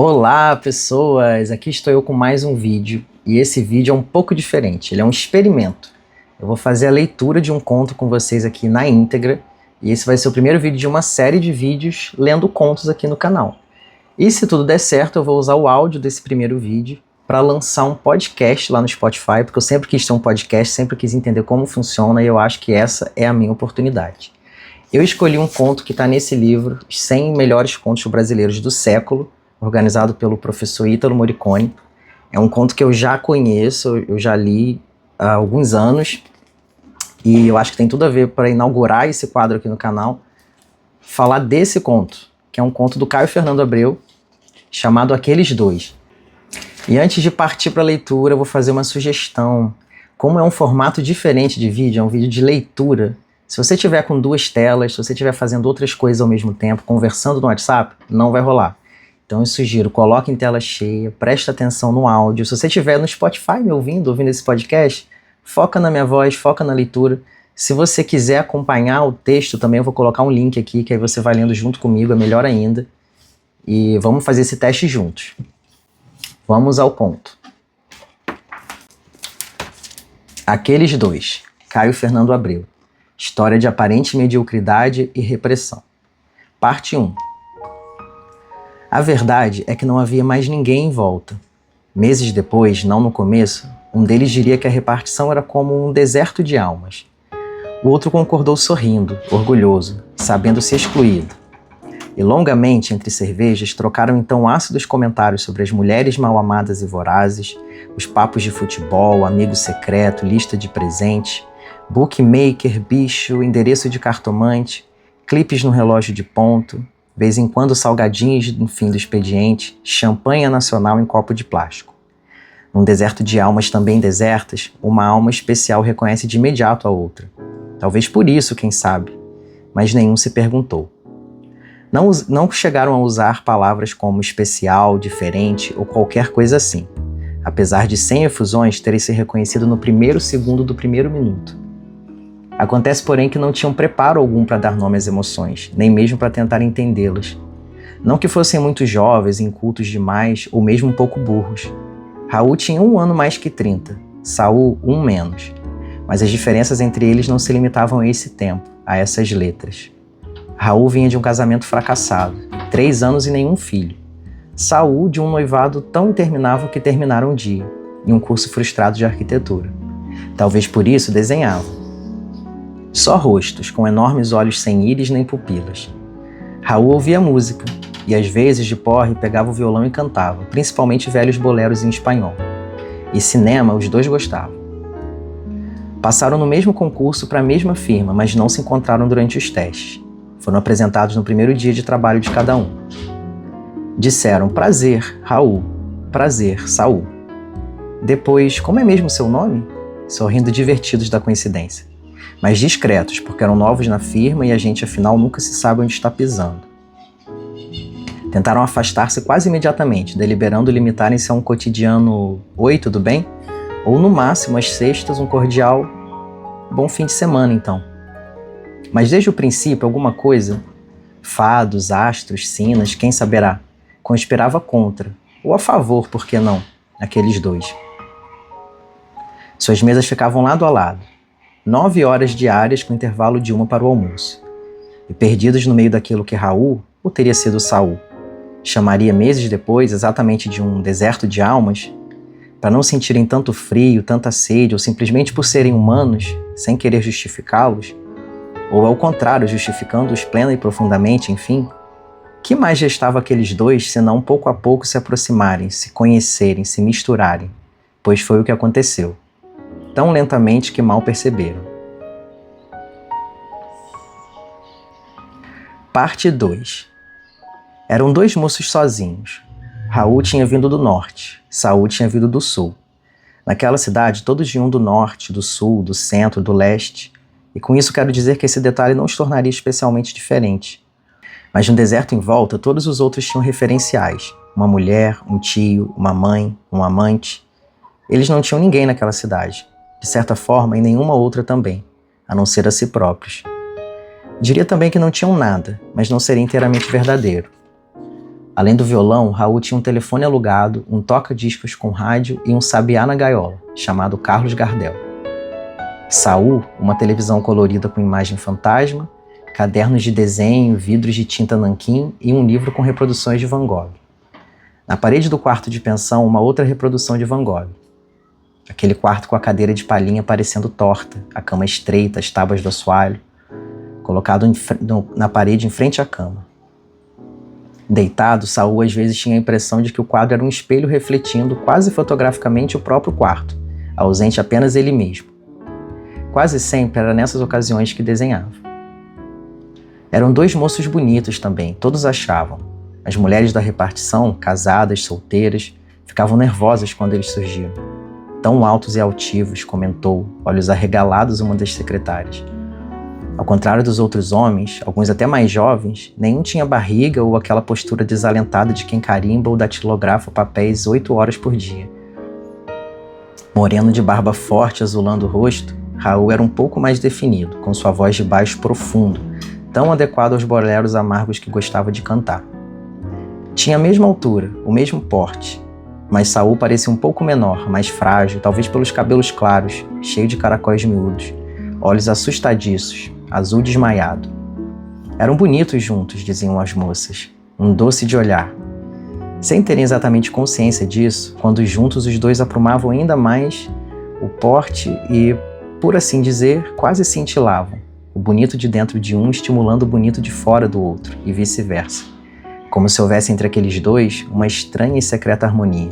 Olá, pessoas! Aqui estou eu com mais um vídeo, e esse vídeo é um pouco diferente, ele é um experimento. Eu vou fazer a leitura de um conto com vocês aqui na íntegra, e esse vai ser o primeiro vídeo de uma série de vídeos lendo contos aqui no canal. E se tudo der certo, eu vou usar o áudio desse primeiro vídeo para lançar um podcast lá no Spotify, porque eu sempre quis ter um podcast, sempre quis entender como funciona, e eu acho que essa é a minha oportunidade. Eu escolhi um conto que está nesse livro, Os 100 Melhores Contos Brasileiros do Século, organizado pelo professor Ítalo Morricone. É um conto que eu já conheço, eu já li há alguns anos, e eu acho que tem tudo a ver para inaugurar esse quadro aqui no canal, falar desse conto, que é um conto do Caio Fernando Abreu, chamado Aqueles Dois. E antes de partir para a leitura, eu vou fazer uma sugestão. Como é um formato diferente de vídeo, é um vídeo de leitura, se você estiver com duas telas, se você estiver fazendo outras coisas ao mesmo tempo, conversando no WhatsApp, não vai rolar. Então eu sugiro, coloque em tela cheia, preste atenção no áudio. Se você estiver no Spotify me ouvindo esse podcast, foca na minha voz, foca na leitura. Se você quiser acompanhar o texto, também eu vou colocar um link aqui, que aí você vai lendo junto comigo, é melhor ainda. E vamos fazer esse teste juntos. Vamos ao ponto. Aqueles Dois, Caio Fernando Abreu. História de aparente mediocridade e repressão. Parte 1. A verdade é que não havia mais ninguém em volta. Meses depois, não no começo, um deles diria que a repartição era como um deserto de almas. O outro concordou sorrindo, orgulhoso, sabendo-se excluído. E longamente, entre cervejas, trocaram então ácidos comentários sobre as mulheres mal-amadas e vorazes, os papos de futebol, amigo secreto, lista de presente, bookmaker, bicho, endereço de cartomante, clipes no relógio de ponto, vez em quando salgadinhos no fim do expediente, champanhe nacional em copo de plástico. Num deserto de almas também desertas, uma alma especial reconhece de imediato a outra. Talvez por isso, quem sabe, mas nenhum se perguntou. Não chegaram a usar palavras como especial, diferente ou qualquer coisa assim, apesar de 100 efusões terem se reconhecido no primeiro segundo do primeiro minuto. Acontece, porém, que não tinham preparo algum para dar nome às emoções, nem mesmo para tentar entendê-las. Não que fossem muito jovens, incultos demais, ou mesmo um pouco burros. Raul tinha 1 ano mais que 30, Saul 1 menos. Mas as diferenças entre eles não se limitavam a esse tempo, a essas letras. Raul vinha de um casamento fracassado, 3 anos e nenhum filho. Saul de um noivado tão interminável que terminaram um dia, e um curso frustrado de arquitetura. Talvez por isso desenhava. Só rostos, com enormes olhos sem íris nem pupilas. Raul ouvia música, e às vezes de porre pegava o violão e cantava, principalmente velhos boleros em espanhol. E cinema os dois gostavam. Passaram no mesmo concurso para a mesma firma, mas não se encontraram durante os testes. Foram apresentados no primeiro dia de trabalho de cada um. Disseram, prazer, Raul, prazer, Saul. Depois, como é mesmo seu nome? Sorrindo divertidos da coincidência. Mas discretos, porque eram novos na firma e a gente, afinal, nunca se sabe onde está pisando. Tentaram afastar-se quase imediatamente, deliberando limitarem-se a um cotidiano "Oi, tudo bem?" ou, no máximo, às sextas, um cordial "Bom fim de semana, então." Mas desde o princípio, alguma coisa, fados, astros, sinas, quem saberá, conspirava contra, ou a favor, por que não, aqueles dois. Suas mesas ficavam lado a lado. 9 horas diárias com intervalo de 1 para o almoço. E perdidos no meio daquilo que Raul, ou teria sido Saul, chamaria meses depois exatamente de um deserto de almas, para não sentirem tanto frio, tanta sede, ou simplesmente por serem humanos, sem querer justificá-los, ou ao contrário, justificando-os plena e profundamente, enfim, que mais restava aqueles dois senão pouco a pouco se aproximarem, se conhecerem, se misturarem, pois foi o que aconteceu. Tão lentamente que mal perceberam. Parte 2. Eram 2 moços sozinhos. Raul tinha vindo do norte, Saul tinha vindo do sul. Naquela cidade, todos vinham do norte, do sul, do centro, do leste, e com isso quero dizer que esse detalhe não os tornaria especialmente diferente. Mas no deserto em volta, todos os outros tinham referenciais. Uma mulher, um tio, uma mãe, um amante. Eles não tinham ninguém naquela cidade. De certa forma, em nenhuma outra também, a não ser a si próprios. Diria também que não tinham nada, mas não seria inteiramente verdadeiro. Além do violão, Raul tinha um telefone alugado, um toca-discos com rádio e um sabiá na gaiola, chamado Carlos Gardel. Saul, uma televisão colorida com imagem fantasma, cadernos de desenho, vidros de tinta nanquim e um livro com reproduções de Van Gogh. Na parede do quarto de pensão, uma outra reprodução de Van Gogh. Aquele quarto com a cadeira de palhinha parecendo torta, a cama estreita, as tábuas do assoalho, colocado na parede em frente à cama. Deitado, Saul às vezes tinha a impressão de que o quadro era um espelho refletindo quase fotograficamente o próprio quarto, ausente apenas ele mesmo. Quase sempre era nessas ocasiões que desenhava. Eram dois moços bonitos também, todos achavam. As mulheres da repartição, casadas, solteiras, ficavam nervosas quando eles surgiam. Tão altos e altivos, comentou, olhos arregalados uma das secretárias. Ao contrário dos outros homens, alguns até mais jovens, nenhum tinha barriga ou aquela postura desalentada de quem carimba ou datilografa papéis 8 horas por dia. Moreno de barba forte azulando o rosto, Raul era um pouco mais definido, com sua voz de baixo profundo, tão adequado aos boleros amargos que gostava de cantar. Tinha a mesma altura, o mesmo porte, mas Saul parecia um pouco menor, mais frágil, talvez pelos cabelos claros, cheio de caracóis miúdos, olhos assustadiços, azul desmaiado. Eram bonitos juntos, diziam as moças, um doce de olhar. Sem terem exatamente consciência disso, quando juntos os dois aprumavam ainda mais o porte e, por assim dizer, quase cintilavam, o bonito de dentro de um estimulando o bonito de fora do outro, e vice-versa, como se houvesse entre aqueles dois uma estranha e secreta harmonia.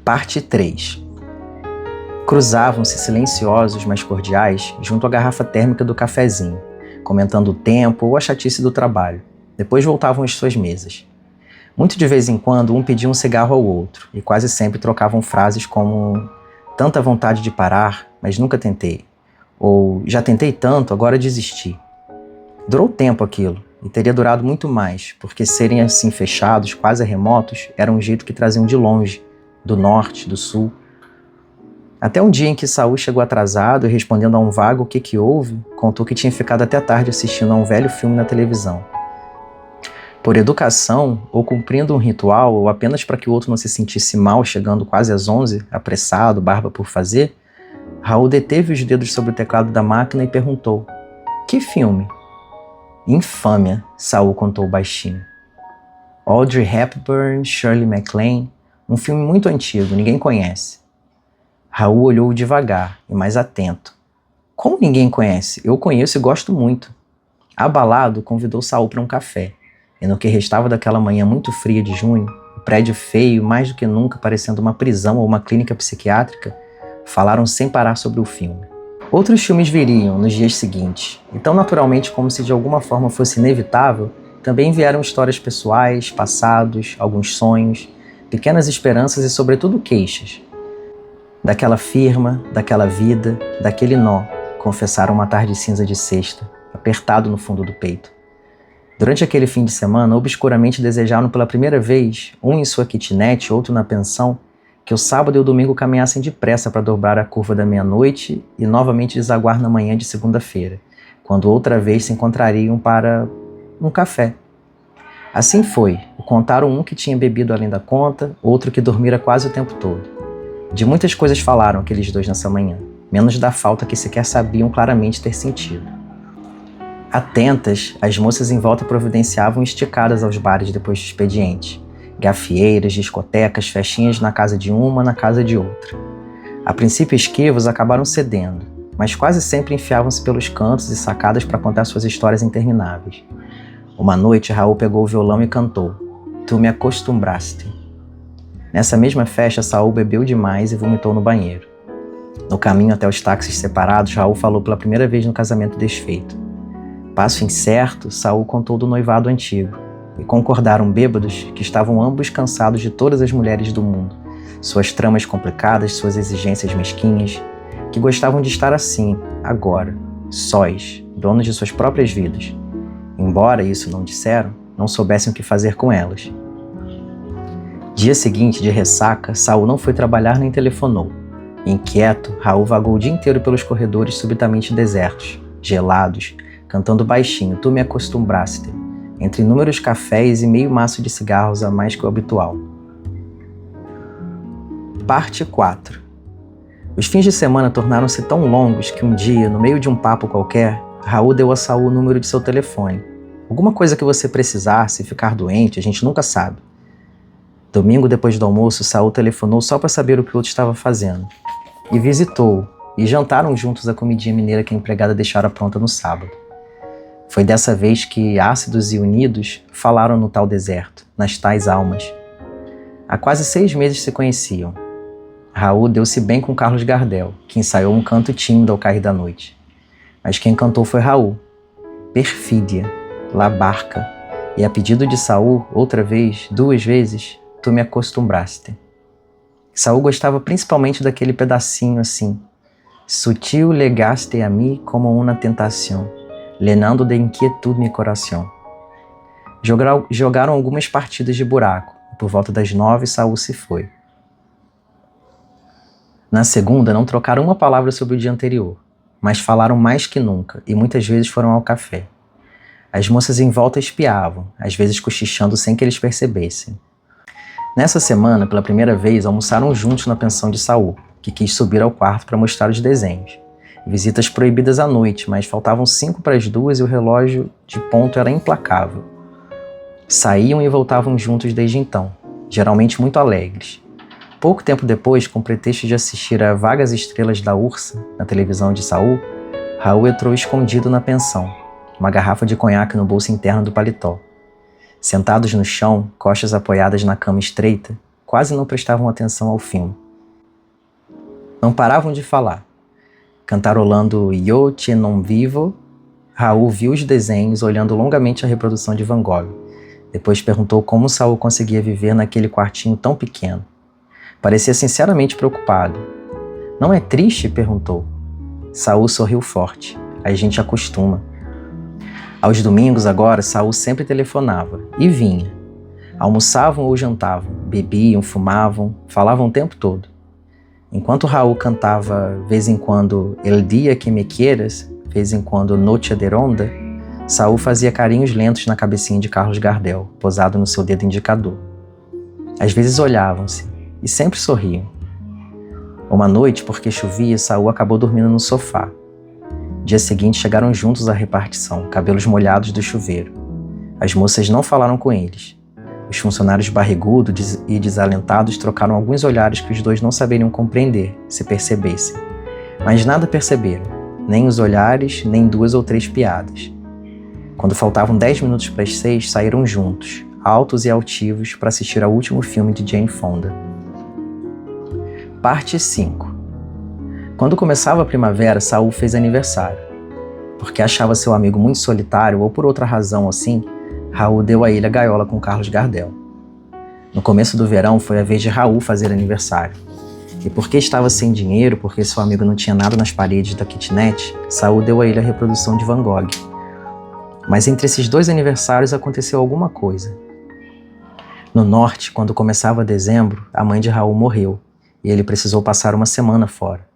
Parte 3. Cruzavam-se silenciosos, mas cordiais, junto à garrafa térmica do cafezinho, comentando o tempo ou a chatice do trabalho. Depois voltavam às suas mesas. Muito de vez em quando, um pedia um cigarro ao outro, e quase sempre trocavam frases como "tanta vontade de parar, mas nunca tentei", ou "já tentei tanto, agora desisti". Durou tempo aquilo, e teria durado muito mais, porque serem assim fechados, quase remotos, era um jeito que traziam de longe, do norte, do sul. Até um dia em que Saul chegou atrasado e, respondendo a um vago "o que houve?", contou que tinha ficado até tarde assistindo a um velho filme na televisão. Por educação, ou cumprindo um ritual, ou apenas para que o outro não se sentisse mal chegando quase às 11, apressado, barba por fazer, Raul deteve os dedos sobre o teclado da máquina e perguntou: "Que filme?" "Infâmia", Saul contou baixinho. "Audrey Hepburn, Shirley MacLaine, um filme muito antigo, ninguém conhece." Raul olhou devagar e mais atento. "Como ninguém conhece? Eu conheço e gosto muito." Abalado, convidou Saul para um café, e no que restava daquela manhã muito fria de junho, o prédio feio, mais do que nunca parecendo uma prisão ou uma clínica psiquiátrica, falaram sem parar sobre o filme. Outros filmes viriam nos dias seguintes, e tão naturalmente como se de alguma forma fosse inevitável, também vieram histórias pessoais, passados, alguns sonhos, pequenas esperanças e sobretudo queixas. Daquela firma, daquela vida, daquele nó, confessaram uma tarde cinza de sexta, apertado no fundo do peito. Durante aquele fim de semana, obscuramente desejaram pela primeira vez, um em sua kitnet, outro na pensão, que o sábado e o domingo caminhassem depressa para dobrar a curva da meia-noite e novamente desaguar na manhã de segunda-feira, quando outra vez se encontrariam para um café. Assim foi, e contaram um que tinha bebido além da conta, outro que dormira quase o tempo todo. De muitas coisas falaram aqueles dois nessa manhã, menos da falta que sequer sabiam claramente ter sentido. Atentas, as moças em volta providenciavam esticadas aos bares depois do expediente, gafieiras, discotecas, festinhas na casa de uma, na casa de outra. A princípio esquivos acabaram cedendo, mas quase sempre enfiavam-se pelos cantos e sacadas para contar suas histórias intermináveis. Uma noite, Raul pegou o violão e cantou "Tu me acostumbraste". Nessa mesma festa, Saul bebeu demais e vomitou no banheiro. No caminho até os táxis separados, Raul falou pela primeira vez no casamento desfeito. Passo incerto, Saul contou do noivado antigo, e concordaram bêbados que estavam ambos cansados de todas as mulheres do mundo, suas tramas complicadas, suas exigências mesquinhas, que gostavam de estar assim, agora, sós, donos de suas próprias vidas. Embora, isso não disseram, não soubessem o que fazer com elas. Dia seguinte, de ressaca, Saul não foi trabalhar nem telefonou. Inquieto, Raul vagou o dia inteiro pelos corredores subitamente desertos, gelados, cantando baixinho "Tu me acostumbraste", entre inúmeros cafés e meio maço de cigarros a mais que o habitual. Parte 4. Os fins de semana tornaram-se tão longos que um dia, no meio de um papo qualquer, Raul deu a Saul o número de seu telefone. Alguma coisa que você precisar, se ficar doente, a gente nunca sabe. Domingo, depois do almoço, Saul telefonou só para saber o que o outro estava fazendo. E visitou-o, e jantaram juntos a comidinha mineira que a empregada deixara pronta no sábado. Foi dessa vez que, ácidos e unidos, falaram no tal deserto, nas tais almas. Há quase 6 meses se conheciam. Raul deu-se bem com Carlos Gardel, que ensaiou um canto tímido ao cair da noite. Mas quem cantou foi Raul. Perfídia, la barca, e a pedido de Saul, outra vez, 2 vezes, tu me acostumbraste. Saul gostava principalmente daquele pedacinho assim. Sutil legaste a mim como una tentación, llenando de inquietud mi coração. Jogaram algumas partidas de buraco, e por volta das 9, Saul se foi. Na segunda, não trocaram uma palavra sobre o dia anterior, mas falaram mais que nunca, e muitas vezes foram ao café. As moças em volta espiavam, às vezes cochichando sem que eles percebessem. Nessa semana, pela primeira vez, almoçaram juntos na pensão de Saul, que quis subir ao quarto para mostrar os desenhos. Visitas proibidas à noite, mas faltavam 5 para as 2 e o relógio de ponto era implacável. Saíam e voltavam juntos desde então, geralmente muito alegres. Pouco tempo depois, com o pretexto de assistir a Vagas Estrelas da Ursa, na televisão de Saul, Raul entrou escondido na pensão, uma garrafa de conhaque no bolso interno do paletó. Sentados no chão, costas apoiadas na cama estreita, quase não prestavam atenção ao filme. Não paravam de falar. Cantarolando Yo te non vivo, Raul viu os desenhos olhando longamente a reprodução de Van Gogh. Depois perguntou como Saul conseguia viver naquele quartinho tão pequeno. Parecia sinceramente preocupado. Não é triste? Perguntou. Saul sorriu forte. A gente acostuma. Aos domingos agora, Saul sempre telefonava. E vinha. Almoçavam ou jantavam. Bebiam, fumavam, falavam o tempo todo. Enquanto Raul cantava, vez em quando, El dia que me quieras, vez em quando, Noche de ronda, Saul fazia carinhos lentos na cabecinha de Carlos Gardel, posado no seu dedo indicador. Às vezes olhavam-se. E sempre sorriam. Uma noite, porque chovia, Saul acabou dormindo no sofá. Dia seguinte chegaram juntos à repartição, cabelos molhados do chuveiro. As moças não falaram com eles. Os funcionários barrigudos e desalentados trocaram alguns olhares que os dois não saberiam compreender, se percebessem. Mas nada perceberam, nem os olhares, nem 2 ou 3 piadas. Quando faltavam 10 minutos para as 6, saíram juntos, altos e altivos, para assistir ao último filme de Jane Fonda. Parte 5. Quando começava a primavera, Saul fez aniversário. Porque achava seu amigo muito solitário ou por outra razão assim, Raul deu a ele a gaiola com Carlos Gardel. No começo do verão foi a vez de Raul fazer aniversário. E porque estava sem dinheiro, porque seu amigo não tinha nada nas paredes da kitnet, Saul deu a ele a reprodução de Van Gogh. Mas entre esses 2 aniversários aconteceu alguma coisa. No norte, quando começava dezembro, a mãe de Raul morreu. E ele precisou passar uma semana fora.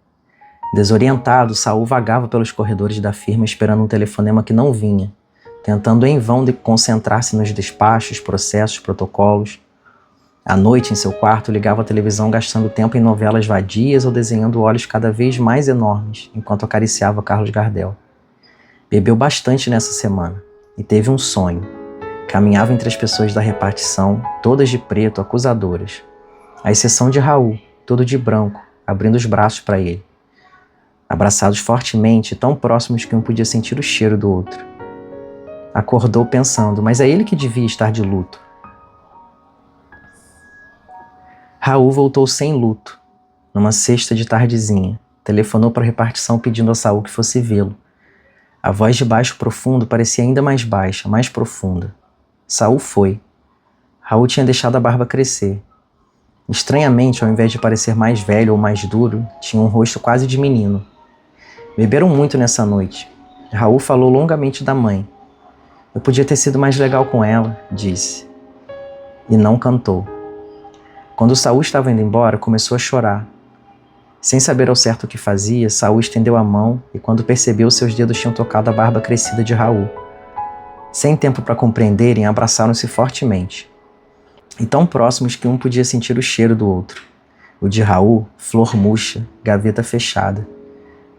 Desorientado, Saul vagava pelos corredores da firma esperando um telefonema que não vinha, tentando em vão concentrar-se nos despachos, processos, protocolos. À noite, em seu quarto, ligava a televisão gastando tempo em novelas vadias ou desenhando olhos cada vez mais enormes, enquanto acariciava Carlos Gardel. Bebeu bastante nessa semana e teve um sonho. Caminhava entre as pessoas da repartição, todas de preto, acusadoras. À exceção de Raul, todo de branco, abrindo os braços para ele. Abraçados fortemente, tão próximos que um podia sentir o cheiro do outro. Acordou pensando, mas é ele que devia estar de luto. Raul voltou sem luto, numa sexta de tardezinha. Telefonou para a repartição pedindo a Saul que fosse vê-lo. A voz de baixo profundo parecia ainda mais baixa, mais profunda. Saul foi. Raul tinha deixado a barba crescer. Estranhamente, ao invés de parecer mais velho ou mais duro, tinha um rosto quase de menino. Beberam muito nessa noite. Raul falou longamente da mãe. Eu podia ter sido mais legal com ela, disse. E não cantou. Quando Saul estava indo embora, começou a chorar. Sem saber ao certo o que fazia, Saul estendeu a mão e quando percebeu, seus dedos tinham tocado a barba crescida de Raul. Sem tempo para compreenderem, abraçaram-se fortemente, e tão próximos que um podia sentir o cheiro do outro. O de Raul, flor murcha, gaveta fechada.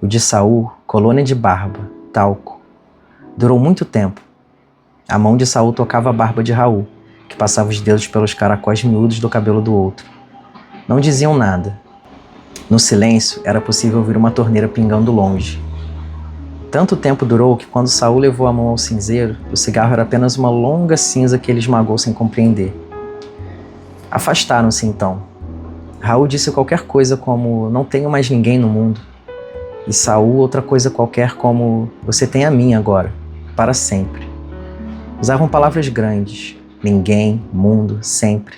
O de Saul, colônia de barba, talco. Durou muito tempo. A mão de Saul tocava a barba de Raul, que passava os dedos pelos caracóis miúdos do cabelo do outro. Não diziam nada. No silêncio, era possível ouvir uma torneira pingando longe. Tanto tempo durou que quando Saul levou a mão ao cinzeiro, o cigarro era apenas uma longa cinza que ele esmagou sem compreender. Afastaram-se então. Raul disse qualquer coisa como "não tenho mais ninguém no mundo", e Saul outra coisa qualquer como "você tem a mim agora, para sempre". Usavam palavras grandes, ninguém, mundo, sempre,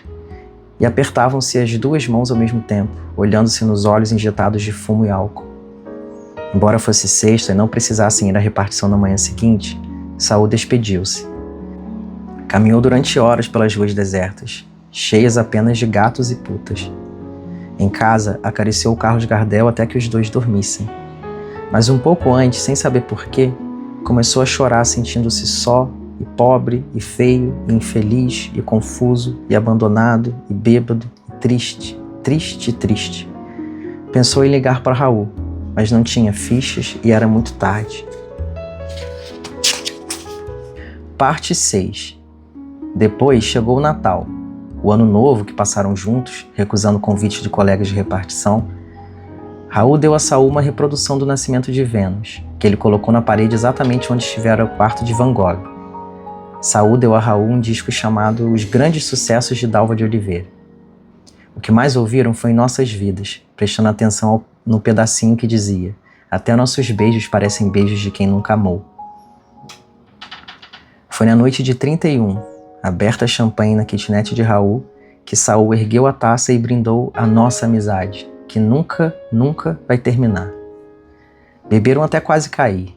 e apertavam-se as duas mãos ao mesmo tempo, olhando-se nos olhos injetados de fumo e álcool. Embora fosse sexta e não precisassem ir à repartição na manhã seguinte, Saul despediu-se. Caminhou durante horas pelas ruas desertas, cheias apenas de gatos e putas. Em casa, acariciou o Carlos Gardel até que os dois dormissem. Mas um pouco antes, sem saber porquê, começou a chorar sentindo-se só, e pobre, e feio, e infeliz, e confuso, e abandonado, e bêbado, e triste, triste, triste. Pensou em ligar para Raul, mas não tinha fichas e era muito tarde. Parte 6. Depois chegou o Natal, o Ano Novo que passaram juntos, recusando convites de colegas de repartição. Raul deu a Saul uma reprodução do Nascimento de Vênus, que ele colocou na parede exatamente onde estivera o quarto de Van Gogh. Saul deu a Raul um disco chamado Os Grandes Sucessos de Dalva de Oliveira. O que mais ouviram foi Nossas Vidas, prestando atenção no pedacinho que dizia: "Até nossos beijos parecem beijos de quem nunca amou". Foi na noite de 31, aberta a champanhe na kitnet de Raul, que Saul ergueu a taça e brindou a nossa amizade, que nunca, nunca vai terminar. Beberam até quase cair.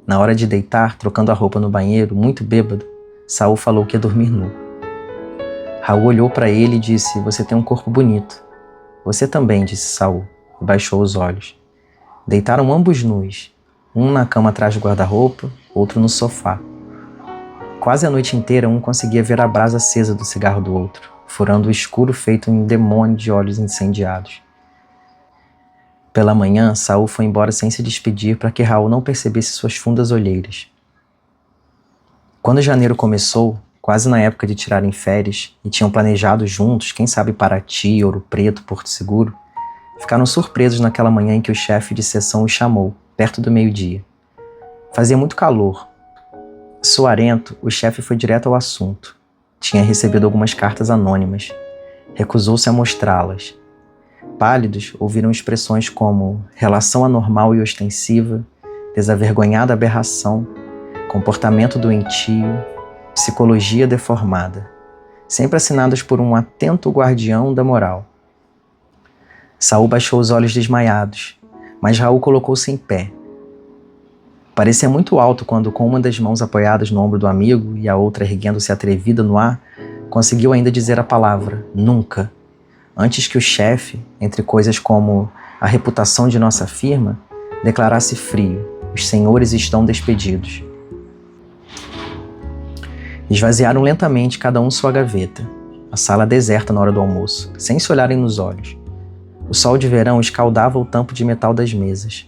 Na hora de deitar, trocando a roupa no banheiro, muito bêbado, Saul falou que ia dormir nu. Raul olhou para ele e disse: "Você tem um corpo bonito". "Você também", disse Saul, e baixou os olhos. Deitaram ambos nus, um na cama atrás do guarda-roupa, outro no sofá. Quase a noite inteira um conseguia ver a brasa acesa do cigarro do outro, furando o escuro feito um demônio de olhos incendiados. Pela manhã, Saul foi embora sem se despedir para que Raul não percebesse suas fundas olheiras. Quando janeiro começou, quase na época de tirarem férias, e tinham planejado juntos, quem sabe Paraty, Ouro Preto, Porto Seguro, ficaram surpresos naquela manhã em que o chefe de seção os chamou, perto do meio-dia. Fazia muito calor. Suarento, o chefe foi direto ao assunto. Tinha recebido algumas cartas anônimas. Recusou-se a mostrá-las. Pálidos, ouviram expressões como relação anormal e ostensiva, desavergonhada aberração, comportamento doentio, psicologia deformada, sempre assinadas por um atento guardião da moral. Saul baixou os olhos desmaiados, mas Raul colocou-se em pé. Parecia muito alto quando, com uma das mãos apoiadas no ombro do amigo e a outra erguendo-se atrevida no ar, conseguiu ainda dizer a palavra "nunca", antes que o chefe, entre coisas como "a reputação de nossa firma", declarasse frio: "Os senhores estão despedidos". Esvaziaram lentamente cada um sua gaveta, a sala deserta na hora do almoço, sem se olharem nos olhos. O sol de verão escaldava o tampo de metal das mesas.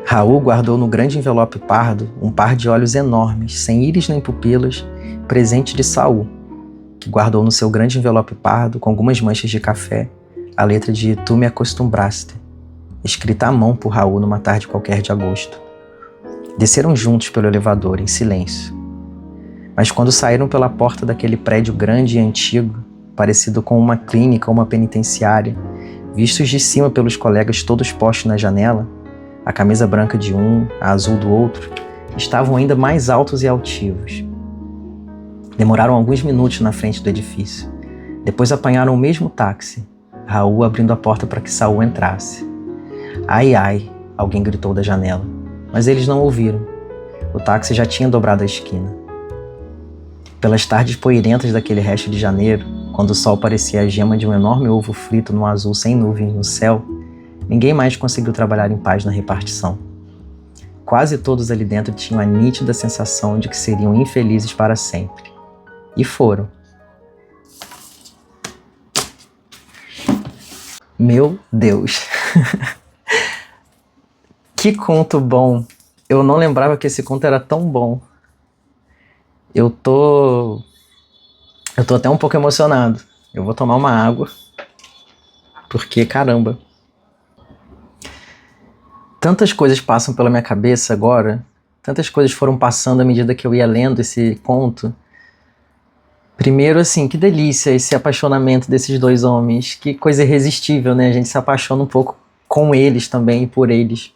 Raul guardou no grande envelope pardo um par de olhos enormes, sem íris nem pupilas, presente de Saul, que guardou no seu grande envelope pardo, com algumas manchas de café, a letra de "Tu me acostumbraste", escrita à mão por Raul numa tarde qualquer de agosto. Desceram juntos pelo elevador, em silêncio. Mas quando saíram pela porta daquele prédio grande e antigo, parecido com uma clínica ou uma penitenciária, vistos de cima pelos colegas todos postos na janela, a camisa branca de um, a azul do outro, estavam ainda mais altos e altivos. Demoraram alguns minutos na frente do edifício. Depois apanharam o mesmo táxi, Raul abrindo a porta para que Saul entrasse. "Ai, ai", alguém gritou da janela, mas eles não ouviram. O táxi já tinha dobrado a esquina. Pelas tardes poeirentas daquele resto de janeiro, quando o sol parecia a gema de um enorme ovo frito no azul sem nuvens no céu, ninguém mais conseguiu trabalhar em paz na repartição. quase todos ali dentro tinham a nítida sensação de que seriam infelizes para sempre. E foram. Meu Deus! Que conto bom! Eu não lembrava que esse conto era tão bom. Eu tô até um pouco emocionado. Eu vou tomar uma água, porque caramba. Tantas coisas passam pela minha cabeça agora, tantas coisas foram passando à medida que eu ia lendo esse conto. Primeiro, assim, que delícia esse apaixonamento desses dois homens, que coisa irresistível, né? A gente se apaixona um pouco com eles também e por eles.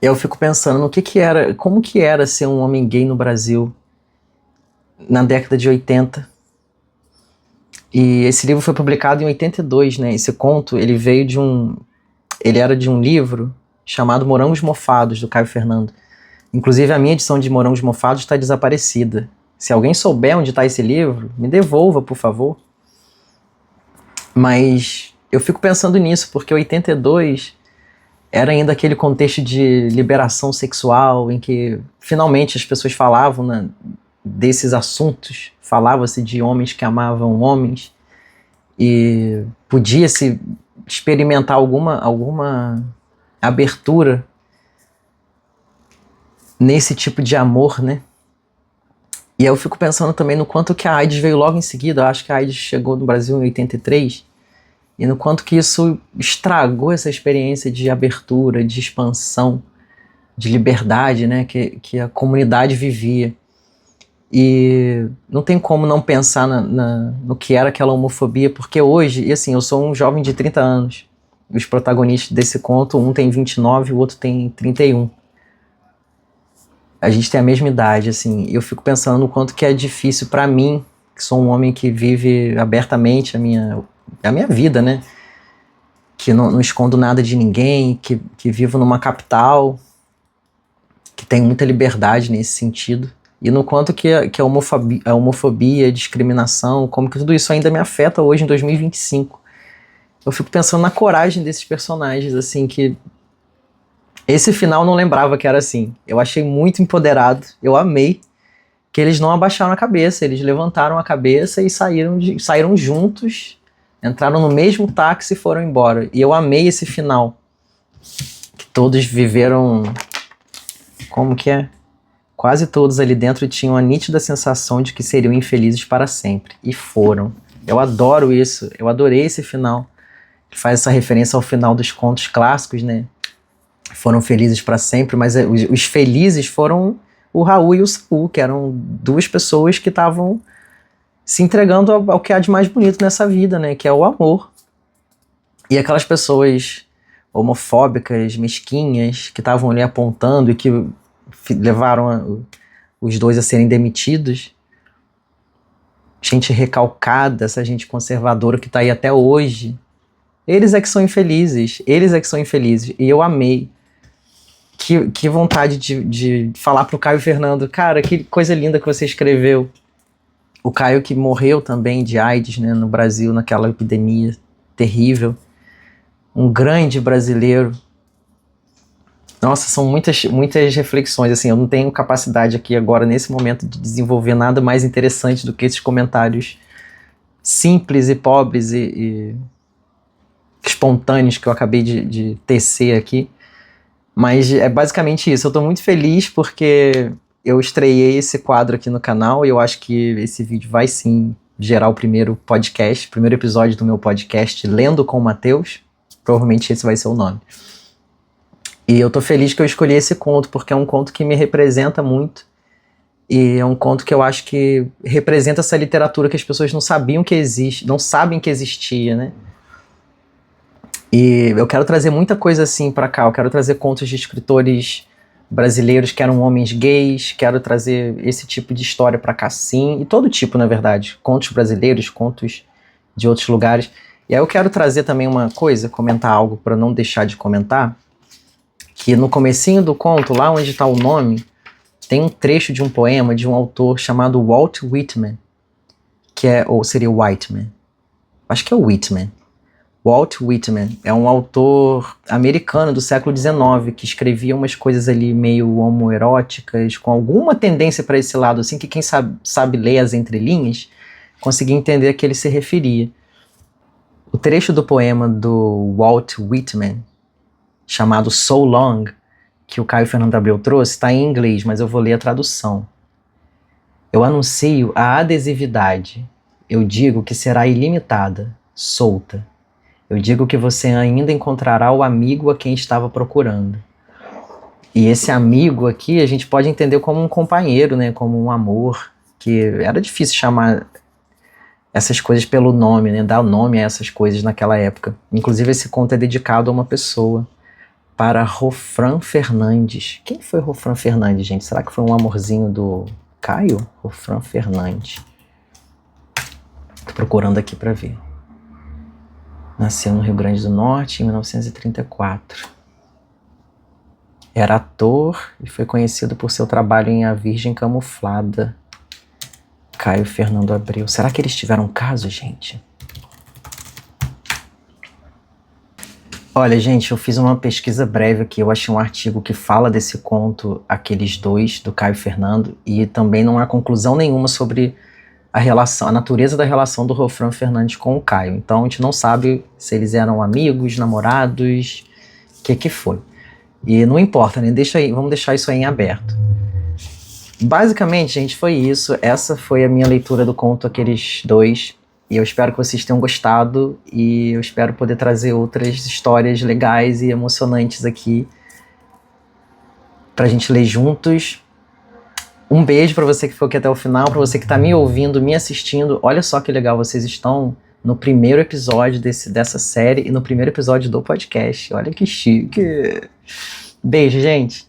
Eu fico pensando no que era, como que era ser um homem gay no Brasil na década de 80. E esse livro foi publicado em 82, né? Esse conto, ele era de um livro chamado Morangos Mofados, do Caio Fernando. Inclusive, a minha edição de Morangos Mofados está desaparecida. Se alguém souber onde está esse livro, me devolva, por favor. Mas eu fico pensando nisso, porque 82 era ainda aquele contexto de liberação sexual, em que finalmente as pessoas falavam, né, desses assuntos, falava-se de homens que amavam homens, e podia-se experimentar alguma abertura nesse tipo de amor, né? E eu fico pensando também no quanto que a AIDS veio logo em seguida. Eu acho que a AIDS chegou no Brasil em 83, e no quanto que isso estragou essa experiência de abertura, de expansão, de liberdade, né, que a comunidade vivia. E não tem como não pensar no que era aquela homofobia, porque hoje, e assim, eu sou um jovem de 30 anos, os protagonistas desse conto, um tem 29 e o outro tem 31. A gente tem a mesma idade, assim, e eu fico pensando no quanto que é difícil para mim, que sou um homem que vive abertamente a minha vida, né? Que não escondo nada de ninguém, que vivo numa capital, que tem muita liberdade nesse sentido. E no quanto que a homofobia, a discriminação, como que tudo isso ainda me afeta hoje em 2025. Eu fico pensando na coragem desses personagens, assim, que esse final não lembrava que era assim. Eu achei muito empoderado, eu amei que eles não abaixaram a cabeça, eles levantaram a cabeça e saíram juntos, entraram no mesmo táxi e foram embora. E eu amei esse final, que todos viveram, como que é? Quase todos ali dentro tinham a nítida sensação de que seriam infelizes para sempre. E foram. Eu adoro isso, eu adorei esse final, que faz essa referência ao final dos contos clássicos, né? Foram felizes para sempre, mas os felizes foram o Raul e o Saul, que eram duas pessoas que estavam se entregando ao que há de mais bonito nessa vida, né? Que é o amor. E aquelas pessoas homofóbicas, mesquinhas, que estavam ali apontando e que levaram os dois a serem demitidos. Gente recalcada, essa gente conservadora que está aí até hoje. Eles é que são infelizes. Eles é que são infelizes. E eu amei. Que vontade de falar pro Caio Fernando, cara, que coisa linda que você escreveu. O Caio que morreu também de AIDS, né, no Brasil, naquela epidemia terrível. Um grande brasileiro. Nossa, são muitas reflexões, assim, eu não tenho capacidade aqui agora, nesse momento, de desenvolver nada mais interessante do que esses comentários simples e pobres e espontâneos que eu acabei de tecer aqui. Mas é basicamente isso. Eu tô muito feliz porque eu estreiei esse quadro aqui no canal e eu acho que esse vídeo vai sim gerar o primeiro episódio do meu podcast Lendo com o Matheus. Provavelmente esse vai ser o nome. E eu tô feliz que eu escolhi esse conto, porque é um conto que me representa muito. E é um conto que eu acho que representa essa literatura que as pessoas não sabiam que existe, não sabem que existia, né? E eu quero trazer muita coisa assim pra cá. Eu quero trazer contos de escritores brasileiros que eram homens gays, quero trazer esse tipo de história pra cá sim, e todo tipo, na verdade. Contos brasileiros, contos de outros lugares. E aí eu quero trazer também uma coisa, comentar algo pra não deixar de comentar, que no comecinho do conto, lá onde tá o nome, tem um trecho de um poema de um autor chamado Walt Whitman, ou seria Whiteman. Acho que é o Whitman. Walt Whitman é um autor americano do século XIX que escrevia umas coisas ali meio homoeróticas, com alguma tendência para esse lado, assim, que quem sabe ler as entrelinhas conseguia entender a que ele se referia. O trecho do poema do Walt Whitman, chamado So Long, que o Caio Fernando Abreu trouxe, está em inglês, mas eu vou ler a tradução. Eu anuncio a adesividade. Eu digo que será ilimitada, solta. Eu digo que você ainda encontrará o amigo a quem estava procurando. E esse amigo aqui a gente pode entender como um companheiro, né? Como um amor, que era difícil chamar essas coisas pelo nome, né? Dar nome a essas coisas naquela época. Inclusive esse conto é dedicado a uma pessoa, para Rofran Fernandes. Quem foi Rofran Fernandes, gente? Será que foi um amorzinho do Caio? Rofran Fernandes. Tô procurando aqui para ver. Nasceu no Rio Grande do Norte em 1934. Era ator e foi conhecido por seu trabalho em A Virgem Camuflada. Caio Fernando Abreu. Será que eles tiveram caso, gente? Olha, gente, eu fiz uma pesquisa breve aqui. Eu achei um artigo que fala desse conto, Aqueles Dois, do Caio Fernando, e também não há conclusão nenhuma sobre a natureza da relação do Rofran Fernandes com o Caio. Então a gente não sabe se eles eram amigos, namorados, o que foi. E não importa, né? Vamos deixar isso aí em aberto. Basicamente, gente, foi isso. Essa foi a minha leitura do conto Aqueles Dois. E eu espero que vocês tenham gostado. E eu espero poder trazer outras histórias legais e emocionantes aqui pra gente ler juntos. Um beijo pra você que ficou aqui até o final, pra você que tá me ouvindo, me assistindo. Olha só que legal, vocês estão no primeiro episódio dessa série e no primeiro episódio do podcast. Olha que chique. Beijo, gente.